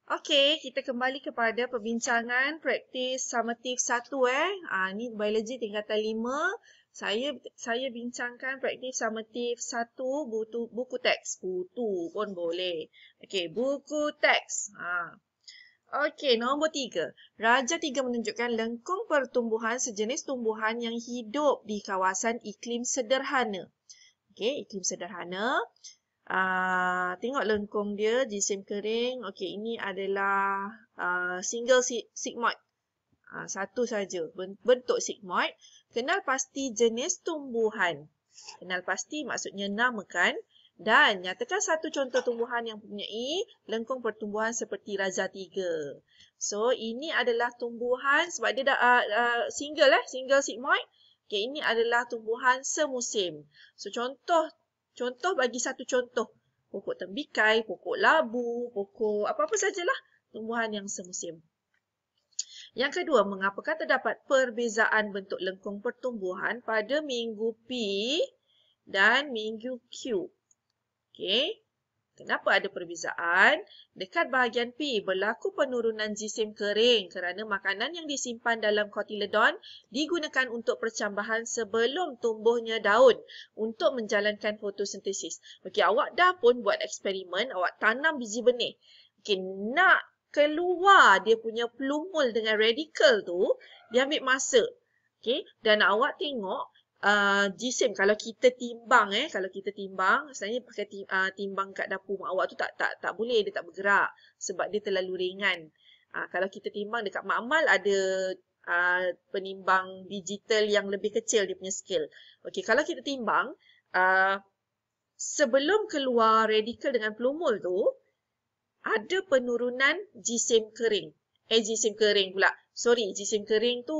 Okey, kita kembali kepada perbincangan praktis summative 1 ni biologi tingkatan 5. Saya bincangkan praktis summative 1 buku teks. Buku pun boleh. Okey, buku teks. Okey, nombor 3. Raja 3 menunjukkan lengkung pertumbuhan sejenis tumbuhan yang hidup di kawasan iklim sederhana. Okey, iklim sederhana. Tengok lengkung dia, jisim kering. Okey, ini adalah single sigmoid. Satu saja, bentuk sigmoid. Kenal pasti jenis tumbuhan. Kenal pasti maksudnya namakan. Dan nyatakan satu contoh tumbuhan yang mempunyai lengkung pertumbuhan seperti Raja 3. So, ini adalah tumbuhan, sebab dia dah single sigmoid. Okey, ini adalah tumbuhan semusim. So, contoh bagi satu contoh. Pokok tembikai, pokok labu, pokok apa-apa sajalah tumbuhan yang semusim. Yang kedua, mengapakah terdapat perbezaan bentuk lengkung pertumbuhan pada minggu P dan minggu Q? Okey. Kenapa ada perbezaan? Dekat bahagian P, berlaku penurunan jisim kering kerana makanan yang disimpan dalam kotiledon digunakan untuk percambahan sebelum tumbuhnya daun untuk menjalankan fotosintesis. Okey, awak dah pun buat eksperimen, awak tanam biji benih. Okey, nak keluar dia punya plumul dengan radikal tu, dia ambil masa. Okey, dan awak tengok jisim kalau kita timbang sebenarnya pakai timbang kat dapur mak awak tu tak boleh, dia tak bergerak sebab dia terlalu ringan. Kalau kita timbang dekat makmal ada penimbang digital yang lebih kecil dia punya scale. Okey, kalau kita timbang sebelum keluar radikal dengan plumul tu ada penurunan jisim kering. Jisim kering pula. Sorry, jisim kering tu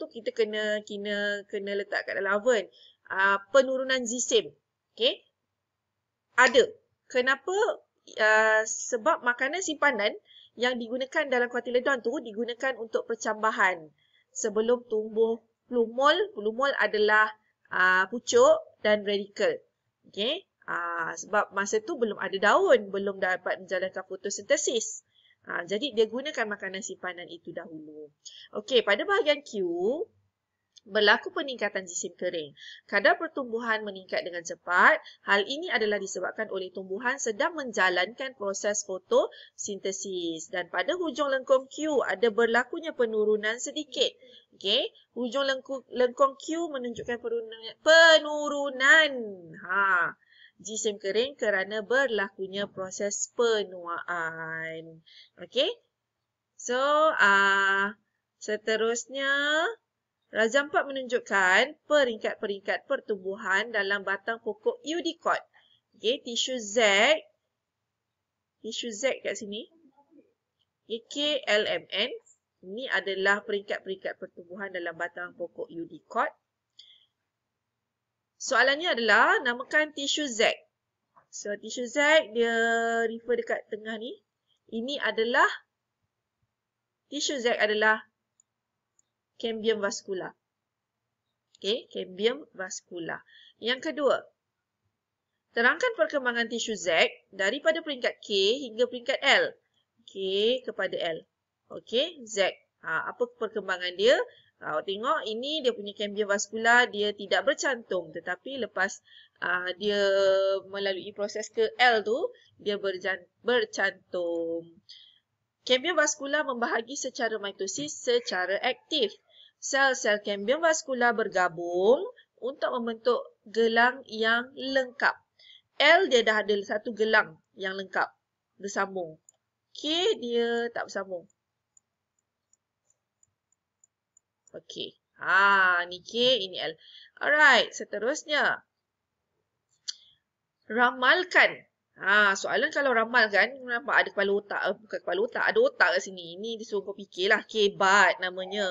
kita kena letak kat dalam oven. Penurunan jisim. Okey? Ada. Kenapa? Sebab makanan simpanan yang digunakan dalam kotiledon tu digunakan untuk percambahan sebelum tumbuh plumul. Plumul adalah pucuk dan radikal. Okey? Sebab masa tu belum ada daun, belum dapat menjalankan fotosintesis. Jadi dia gunakan makanan simpanan itu dahulu. Okey, pada bahagian Q, berlaku peningkatan jisim kering. Kadar pertumbuhan meningkat dengan cepat. Hal ini adalah disebabkan oleh tumbuhan sedang menjalankan proses fotosintesis. Dan pada hujung lengkung Q ada berlakunya penurunan sedikit. Okey, hujung lengkung Q menunjukkan penurunan. Jisim kering kerana berlakunya proses penuaan. Okey. So, seterusnya Raja 4 menunjukkan peringkat-peringkat pertumbuhan dalam batang pokok Eudicot. Okey, tisu Z kat sini. KLMN. Ini adalah peringkat-peringkat pertumbuhan dalam batang pokok Eudicot. Soalannya adalah namakan tisu Z. So, tisu Z dia refer dekat tengah ni. Ini adalah tisu Z adalah cambium vascular. Okey, cambium vascular. Yang kedua, terangkan perkembangan tisu Z daripada peringkat K hingga peringkat L. K kepada L. Okey, Z. Apa perkembangan dia? Awak tengok ini dia punya cambium vascular, dia tidak bercantum, tetapi lepas dia melalui proses ke L tu, dia bercantum. Cambium vascular membahagi secara mitosis secara aktif. Sel-sel cambium vascular bergabung untuk membentuk gelang yang lengkap. L dia dah ada satu gelang yang lengkap, bersambung. K dia tak bersambung. Okey. Ni K, ini L. Alright, seterusnya. Ramalkan. Soalan kalau ramalkan, nampak ada kepala otak. Bukan kepala otak, ada otak kat sini. Ini disuruh kau fikirlah. Kebat namanya.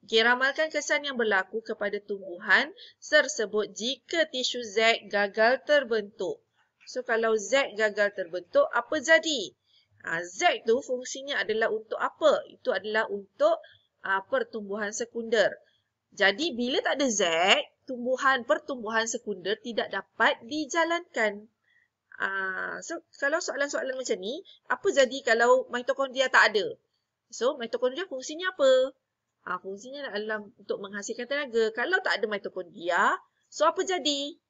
Okey, ramalkan kesan yang berlaku kepada tumbuhan tersebut jika tisu Z gagal terbentuk. So, kalau Z gagal terbentuk, apa jadi? Z tu fungsinya adalah untuk apa? Itu adalah untuk pertumbuhan sekunder. Jadi, bila tak ada Z, pertumbuhan sekunder tidak dapat dijalankan. So, kalau soalan-soalan macam ni, apa jadi kalau mitokondria tak ada? So, mitokondria fungsinya apa? Fungsinya adalah untuk menghasilkan tenaga. Kalau tak ada mitokondria, so apa jadi?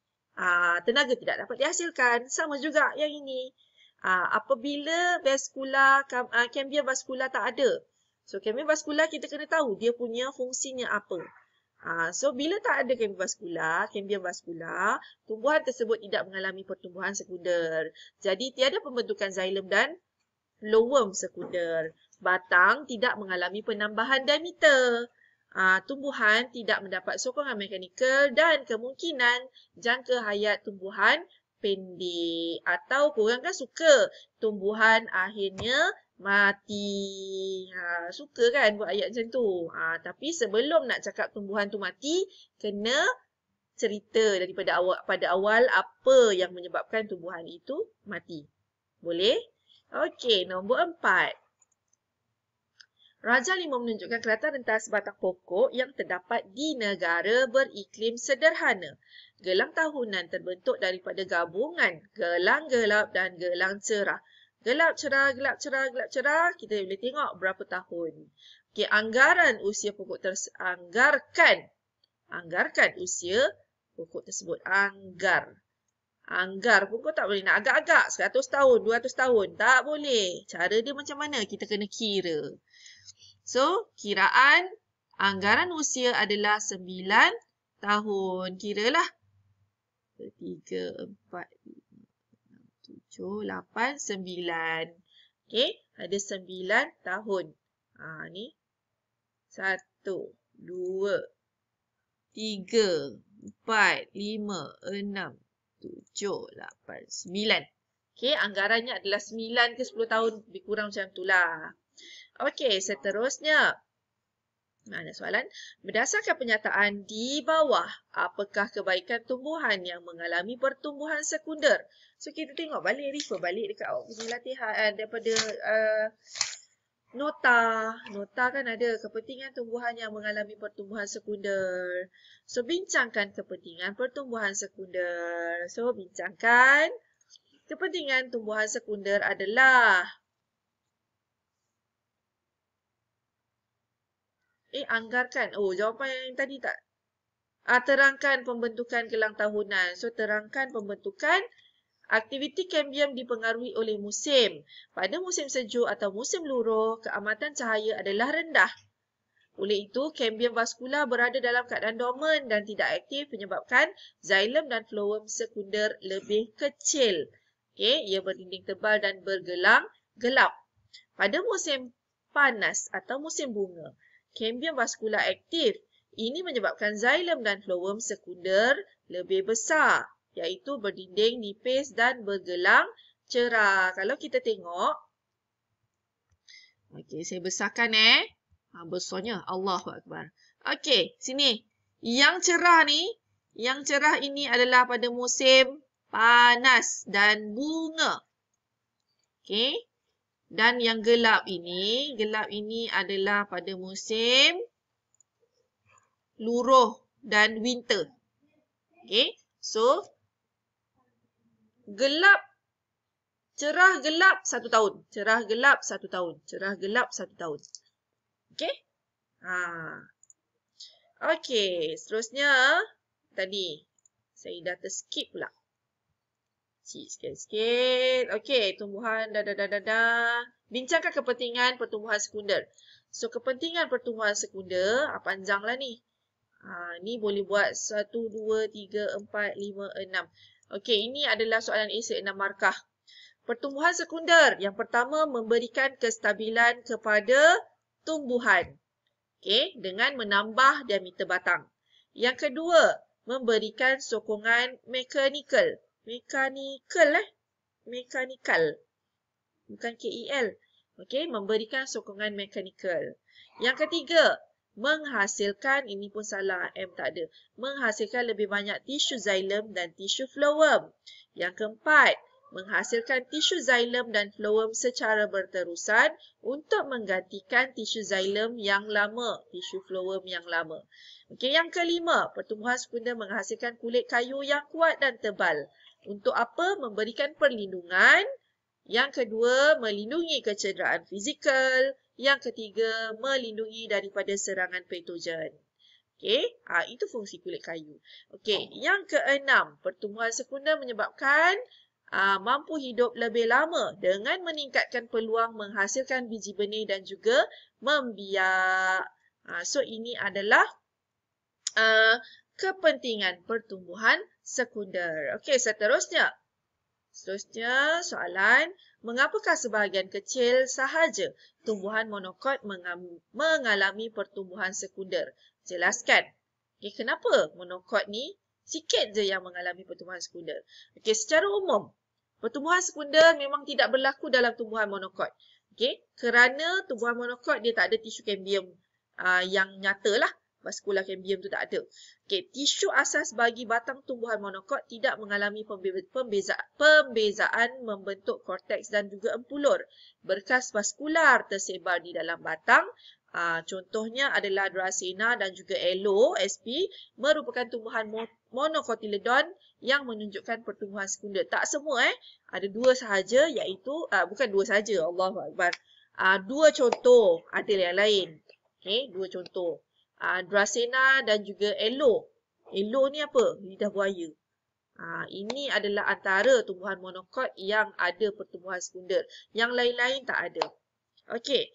Tenaga tidak dapat dihasilkan. Sama juga yang ini. Apabila cambium vascular tak ada. So, cambium vascular kita kena tahu dia punya fungsinya apa. So, bila tak ada cambium vascular, tumbuhan tersebut tidak mengalami pertumbuhan sekunder. Jadi, tiada pembentukan xilem dan phloem sekunder. Batang tidak mengalami penambahan diameter. Tumbuhan tidak mendapat sokongan mekanikal dan kemungkinan jangka hayat tumbuhan pendek. Atau korang kan suka tumbuhan akhirnya mati. Suka kan buat ayat macam tu. Tapi sebelum nak cakap tumbuhan tu mati, kena cerita pada awal apa yang menyebabkan tumbuhan itu mati. Boleh? Okey, nombor 4. Raja 5 menunjukkan kelihatan rentas batang pokok yang terdapat di negara beriklim sederhana. Gelang tahunan terbentuk daripada gabungan gelang gelap dan gelang cerah. Gelap cerah, gelap cerah, gelap cerah. Kita boleh tengok berapa tahun. Okey, anggaran usia pokok anggarkan usia pokok tersebut. Anggar pun kau tak boleh nak agak-agak 100 tahun, 200 tahun. Tak boleh. Cara dia macam mana? Kita kena kira. So, kiraan anggaran usia adalah 9 tahun. Kiralah. 3, 4, 5, 6, 7, 8, 9. Okey, ada 9 tahun. Ni. 1, 2, 3, 4, 5, 6, 7, 8, 9. Okey, anggarannya adalah 9 ke 10 tahun. Lebih kurang macam itulah. Okey, seterusnya. Ada soalan. Berdasarkan pernyataan di bawah, apakah kebaikan tumbuhan yang mengalami pertumbuhan sekunder? So, kita tengok balik, refer balik dekat awak punya latihan daripada nota. Nota kan ada kepentingan tumbuhan yang mengalami pertumbuhan sekunder. So, bincangkan kepentingan pertumbuhan sekunder. So, bincangkan kepentingan tumbuhan sekunder adalah anggarkan. Jawapan yang tadi tak. Terangkan pembentukan gelang tahunan. So, terangkan pembentukan aktiviti cambium dipengaruhi oleh musim. Pada musim sejuk atau musim luruh, keamatan cahaya adalah rendah. Oleh itu, cambium vascular berada dalam keadaan dorman dan tidak aktif menyebabkan xilem dan phloem sekunder lebih kecil. Okey, ia berdinding tebal dan bergelang gelap. Pada musim panas atau musim bunga, cambium vascular aktif. Ini menyebabkan xilem dan phloem sekunder lebih besar, iaitu berdinding nipis dan bergelang cerah. Kalau kita tengok, okey, saya besarkan besarnya, Allahu Akbar. Okey, sini. Yang cerah ini adalah pada musim panas dan bunga. Okey. Dan yang gelap ini adalah pada musim luruh dan winter. Okey. So, cerah gelap 1 tahun. Cerah gelap 1 tahun. Cerah gelap 1 tahun. Okey. Okey, seterusnya tadi saya dah terskip pula. Sikit-sikit. Okey, tumbuhan dah. Bincangkan kepentingan pertumbuhan sekunder. So, kepentingan pertumbuhan sekunder, panjanglah ni. Ni boleh buat 1, 2, 3, 4, 5, 6. Okey, ini adalah soalan esei 6 markah. Pertumbuhan sekunder. Yang pertama, memberikan kestabilan kepada tumbuhan. Okey, dengan menambah diameter batang. Yang kedua, memberikan sokongan mekanikal. Mekanikal. Bukan KEL. Okey, memberikan sokongan mekanikal. Yang ketiga, menghasilkan, ini pun salah, M tak ada. Menghasilkan lebih banyak tisu xilem dan tisu phloem. Yang keempat, menghasilkan tisu xilem dan phloem secara berterusan untuk menggantikan tisu xilem yang lama, tisu phloem yang lama. Okey, yang kelima, pertumbuhan sekunder menghasilkan kulit kayu yang kuat dan tebal. Untuk apa? Memberikan perlindungan. Yang kedua, melindungi kecederaan fizikal. Yang ketiga, melindungi daripada serangan patogen. Okey, itu fungsi kulit kayu. Okey, yang keenam, pertumbuhan sekunder menyebabkan mampu hidup lebih lama dengan meningkatkan peluang menghasilkan biji benih dan juga membiak. So, ini adalah kepentingan pertumbuhan sekunder. Okey, seterusnya. Soalan, mengapakah sebahagian kecil sahaja tumbuhan monokot mengalami pertumbuhan sekunder? Jelaskan. Okay, kenapa monokot ni sikit je yang mengalami pertumbuhan sekunder? Okay, secara umum, pertumbuhan sekunder memang tidak berlaku dalam tumbuhan monokot. Okay, kerana tumbuhan monokot dia tak ada tisu kambium yang nyata lah. Vaskular kambium tu tak ada. Okay, tisu asas bagi batang tumbuhan monokot tidak mengalami pembezaan membentuk korteks dan juga empulur. Berkas vaskular tersebar di dalam batang. Contohnya adalah Dracena dan juga Aloe sp merupakan tumbuhan monocotyledon yang menunjukkan pertumbuhan sekunder. Tak semua ada dua sahaja iaitu bukan dua sahaja, Allahuakbar. Dua contoh, ada yang lain. Okay, dua contoh. Dracena dan juga Aloe. Aloe ni apa? Lidah buaya. Ini adalah antara tumbuhan monokot yang ada pertumbuhan sekunder. Yang lain-lain tak ada. Okey.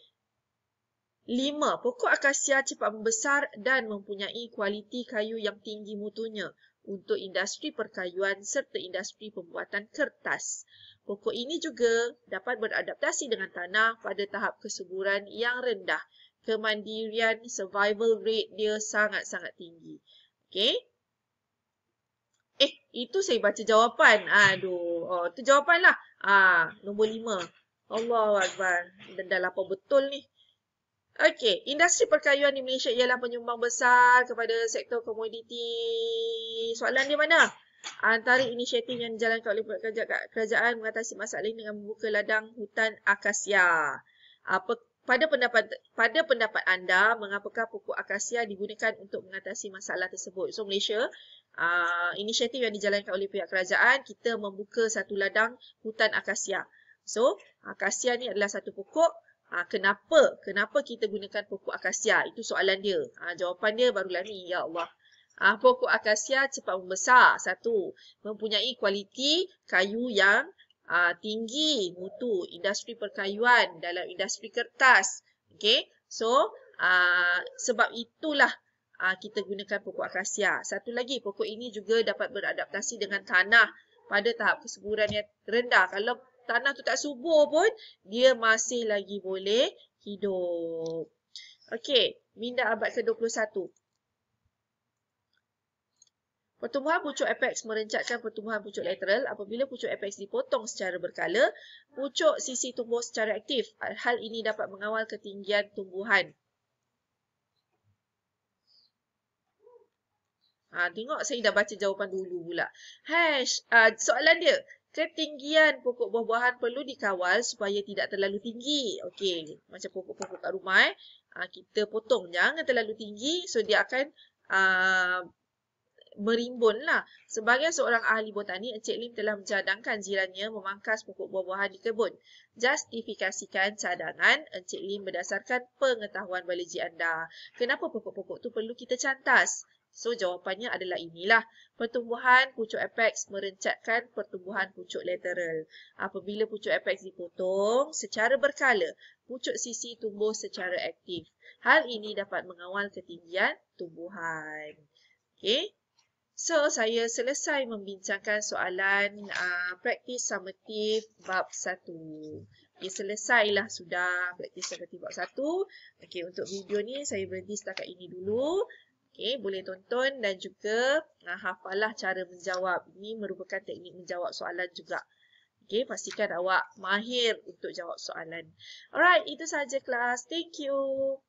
5. Pokok akasia cepat membesar dan mempunyai kualiti kayu yang tinggi mutunya untuk industri perkayuan serta industri pembuatan kertas. Pokok ini juga dapat beradaptasi dengan tanah pada tahap kesuburan yang rendah. Kemandirian survival rate dia sangat-sangat tinggi. Okey. Itu saya baca jawapan. Itu jawapan lah. Nombor 5. Allahuakbar. Dah lapar betul ni. Okey, industri perkayuan di Malaysia ialah penyumbang besar kepada sektor komoditi. Soalan dia mana? Antara inisiatif yang dijalankan oleh kerajaan mengatasi masalah ini dengan membuka ladang hutan akasia. Pada pendapat anda, mengapakah pokok akasia digunakan untuk mengatasi masalah tersebut? So, Malaysia, inisiatif yang dijalankan oleh pihak kerajaan, kita membuka satu ladang hutan akasia. So, akasia ni adalah satu pokok. Kenapa kita gunakan pokok akasia? Itu soalan dia. Jawapan dia barulah ni, ya Allah. Pokok akasia cepat membesar. Satu, mempunyai kualiti kayu yang tinggi mutu, industri perkayuan dalam industri kertas. Okay, so sebab itulah kita gunakan pokok akasia. Satu lagi, pokok ini juga dapat beradaptasi dengan tanah pada tahap kesuburan yang rendah. Kalau tanah tu tak subur pun, dia masih lagi boleh hidup. Okey, minda abad ke-21. Pertumbuhan pucuk apex merencatkan pertumbuhan pucuk lateral. Apabila pucuk apex dipotong secara berkala, pucuk sisi tumbuh secara aktif. Hal ini dapat mengawal ketinggian tumbuhan. Tengok saya dah baca jawapan dulu pula. Soalan dia, ketinggian pokok buah-buahan perlu dikawal supaya tidak terlalu tinggi. Okey, macam pokok-pokok kat rumah kita potong jangan terlalu tinggi, so dia akan merimbun lah. Sebagai seorang ahli botani, Encik Lim telah mencadangkan jirannya memangkas pokok buah-buahan di kebun. Justifikasikan cadangan Encik Lim berdasarkan pengetahuan biologi anda. Kenapa pokok-pokok tu perlu kita cantas? So, jawapannya adalah inilah. Pertumbuhan pucuk apex merencatkan pertumbuhan pucuk lateral. Apabila pucuk apex dipotong secara berkala, pucuk sisi tumbuh secara aktif. Hal ini dapat mengawal ketinggian tumbuhan. Okey. So, saya selesai membincangkan soalan praktis summative bab 1. Okay, selesailah sudah praktis summative bab 1. Okay, untuk video ni saya berhenti setakat ini dulu. Okay, boleh tonton dan juga hafallah cara menjawab. Ini merupakan teknik menjawab soalan juga. Okay, pastikan awak mahir untuk jawab soalan. Alright, itu sahaja kelas. Thank you.